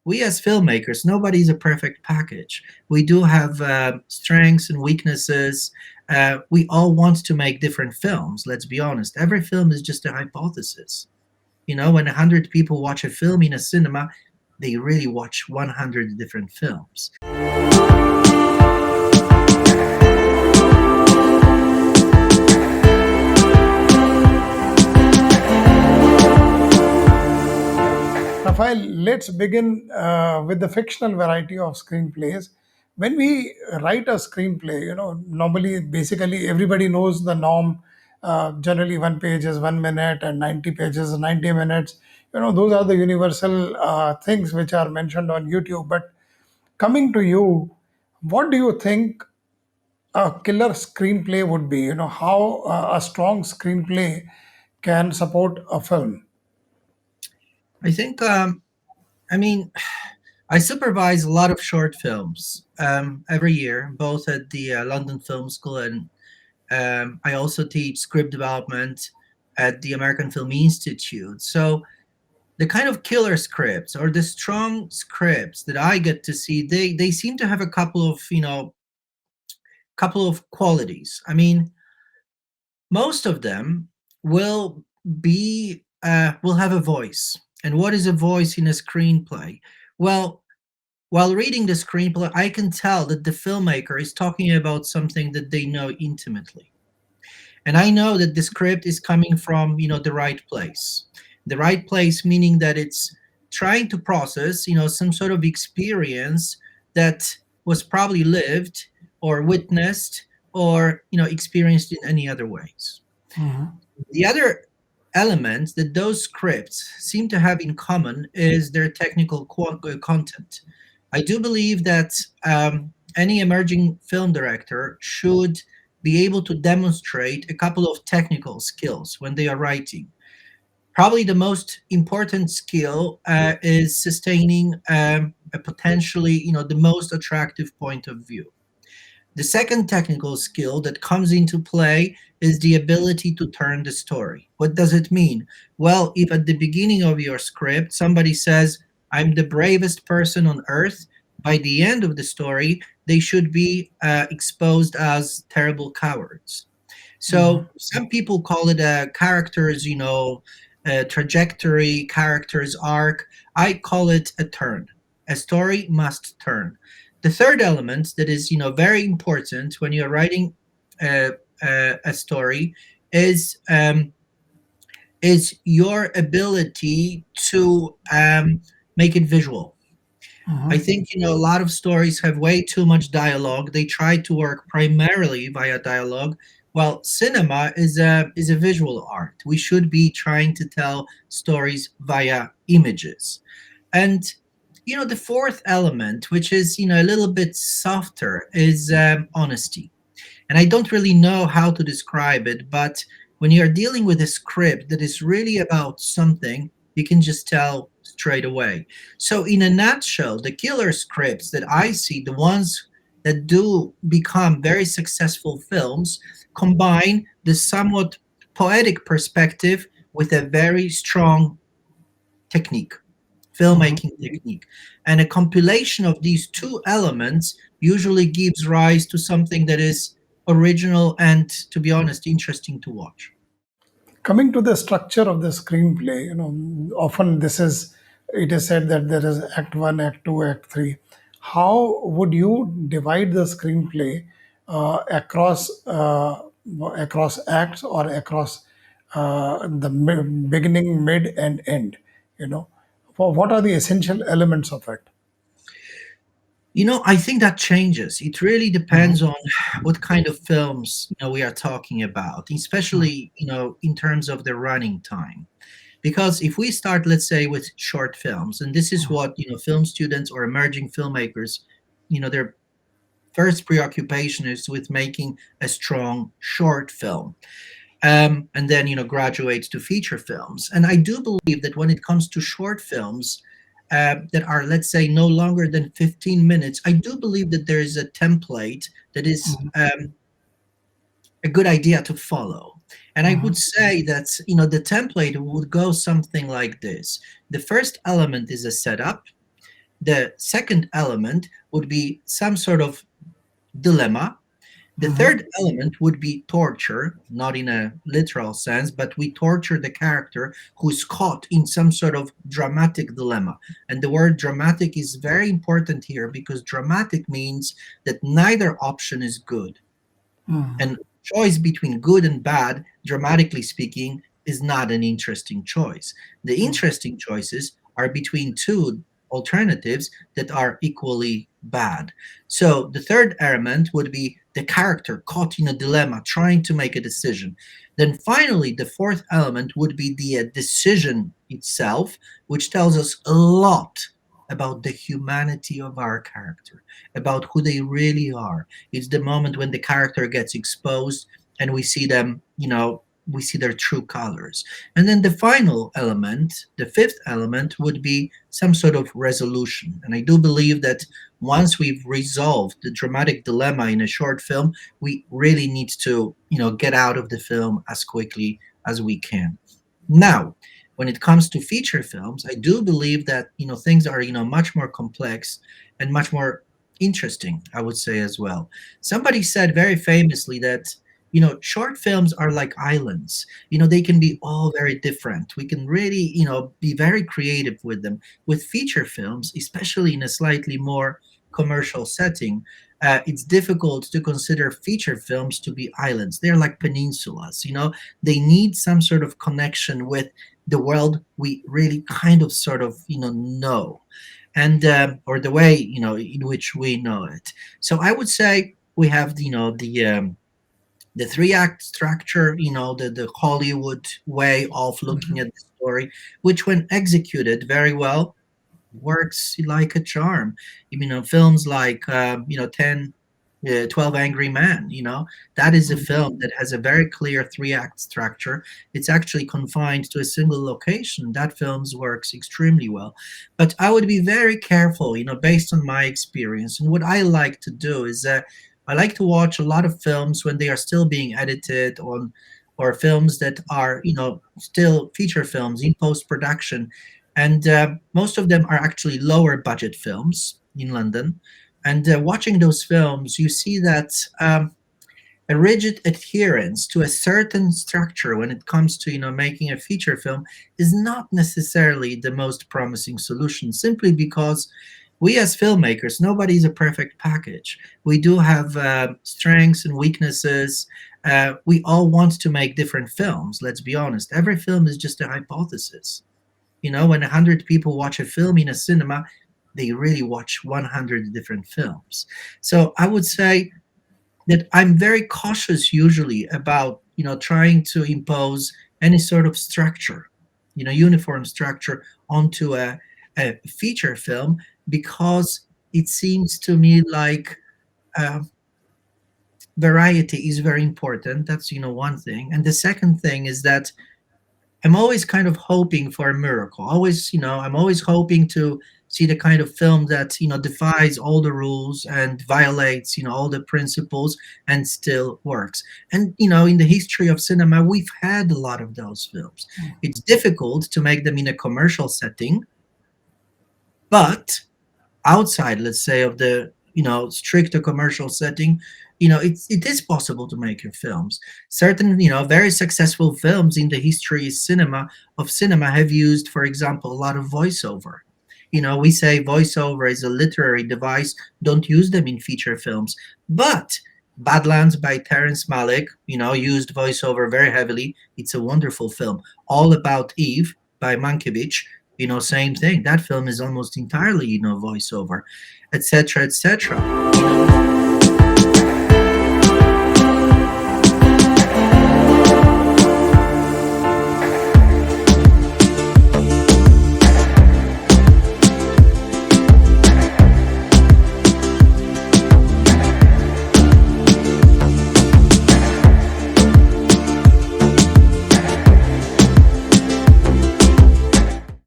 we as filmmakers, nobody's a perfect package. We do have strengths and weaknesses. We all want to make different films. Let's be honest. Every film is just a hypothesis. When 100 people watch a film in a cinema, they really watch 100 different films. Rafael, let's begin with the fictional variety of screenplays. When we write a screenplay, normally, basically, everybody knows the norm. Generally, one page is 1 minute, and 90 pages is 90 minutes. Those are the universal things which are mentioned on YouTube. But coming to you, what do you think a killer screenplay would be? How a strong screenplay can support a film? I think, I mean, I supervise a lot of short films every year, both at the London Film School, and I also teach script development at the American Film Institute. So the kind of killer scripts or the strong scripts that I get to see, they seem to have a couple of qualities. I mean, most of them will will have a voice. And what is a voice in a screenplay? Well, while reading the screenplay, I can tell that the filmmaker is talking about something that they know intimately. And I know that the script is coming from, the right place. The right place meaning that it's trying to process, some sort of experience that was probably lived or witnessed or, experienced in any other ways. Mhm. The other element that those scripts seem to have in common is their technical content. I do believe that any emerging film director should be able to demonstrate a couple of technical skills when they are writing. Probably the most important skill is sustaining a potentially, the most attractive point of view. The second technical skill that comes into play is the ability to turn the story. What does it mean? Well, if at the beginning of your script somebody says, I'm the bravest person on earth, by the end of the story, they should be exposed as terrible cowards. So some people call it a character's, a trajectory, character's arc. I call it a turn. A story must turn. The third element that is, very important when you're writing a story is your ability to make it visual. I Mhm. think a lot of stories have way too much dialogue. They try to work primarily via dialogue, while cinema is a visual art. We should be trying to tell stories via images. And the fourth element, which is a little bit softer, is honesty. And I don't really know how to describe it, but when you're dealing with a script that is really about something, you can just tell straight away. So, in a nutshell, the killer scripts that I see, the ones that do become very successful films, combine the somewhat poetic perspective with a very strong technique, Mhm. filmmaking technique. And a compilation of these two elements usually gives rise to something that is original and, to be honest, interesting to watch. Coming to the structure of the screenplay, often it is said that there is act 1, act 2, act 3. How would you divide the screenplay across acts or across the beginning, mid, and end? You know, what are the essential elements of it? I think that changes. It really Mhm. depends on what kind of films we are talking about, especially in terms of the running time. Because if we start, let's say, with short films, and this is what film students or emerging filmmakers, their first preoccupation is with making a strong short film, and then graduate to feature films. And I do believe that when it comes to short films that are, let's say, no longer than 15 minutes, I do believe that there is a template that is a good idea to follow. And I would Mhm. say that the template would go something like this. The first element is a setup. The second element would be some sort of dilemma. The Mhm. third element would be torture, not in a literal sense, but we torture the character who's caught in some sort of dramatic dilemma. And the word dramatic is very important here because dramatic means that neither option is good. Mhm. And choice between good and bad, dramatically speaking, is not an interesting choice. The interesting choices are between two alternatives that are equally bad. So the third element would be the character caught in a dilemma, trying to make a decision. Then finally, the fourth element would be the decision itself, which tells us a lot about the humanity of our character, about who they really are. It's the moment when the character gets exposed and we see them, we see their true colors. And then the final element, the fifth element, would be some sort of resolution. And I do believe that once we've resolved the dramatic dilemma in a short film, we really need to, get out of the film as quickly as we can. Now, when it comes to feature films, I do believe that things are much more complex and much more interesting, I would say as well. Somebody said very famously that short films are like islands. They can be all very different. We can really be very creative with them. With feature films, especially in a slightly more commercial setting, it's difficult to consider feature films to be islands. They're like peninsulas. They need some sort of connection with the world we really kind of sort of know, and or the way in which we know it. So I would say we have the three act structure, the Hollywood way of looking at the story, which when executed very well works like a charm. Films like 10 12 Angry Men, that is a film that has a very clear three-act structure. It's actually confined to a single location. That films works extremely well. But I would be very careful, based on my experience. And what I like to do is I like to watch a lot of films when they are still being edited on, or films that are, still feature films in post-production. And most of them are actually lower budget films in London. And watching those films, you see that a rigid adherence to a certain structure when it comes to making a feature film is not necessarily the most promising solution. Simply because we as filmmakers, nobody is a perfect package. We do have strengths and weaknesses. We all want to make different films. Let's be honest. Every film is just a hypothesis. When 100 people watch a film in a cinema, they really watch 100 different films. So I would say that I'm very cautious usually about, trying to impose any sort of structure, uniform structure onto a feature film, because it seems to me like uh, variety is very important. That's, one thing. And the second thing is that I'm always kind of hoping for a miracle. Always, I'm always hoping to see the kind of film that, defies all the rules and violates, all the principles and still works. And, in the history of cinema, we've had a lot of those films. It's difficult to make them in a commercial setting, but outside, let's say, of the stricter commercial setting, it is possible to make your films. Certain very successful films in the history cinema have used, for example, a lot of voiceover. We say voiceover is a literary device, don't use them in feature films. But Badlands by Terrence Malick, used voiceover very heavily. It's a wonderful film. All About Eve by Mankiewicz, same thing. That film is almost entirely voiceover, etc., etc.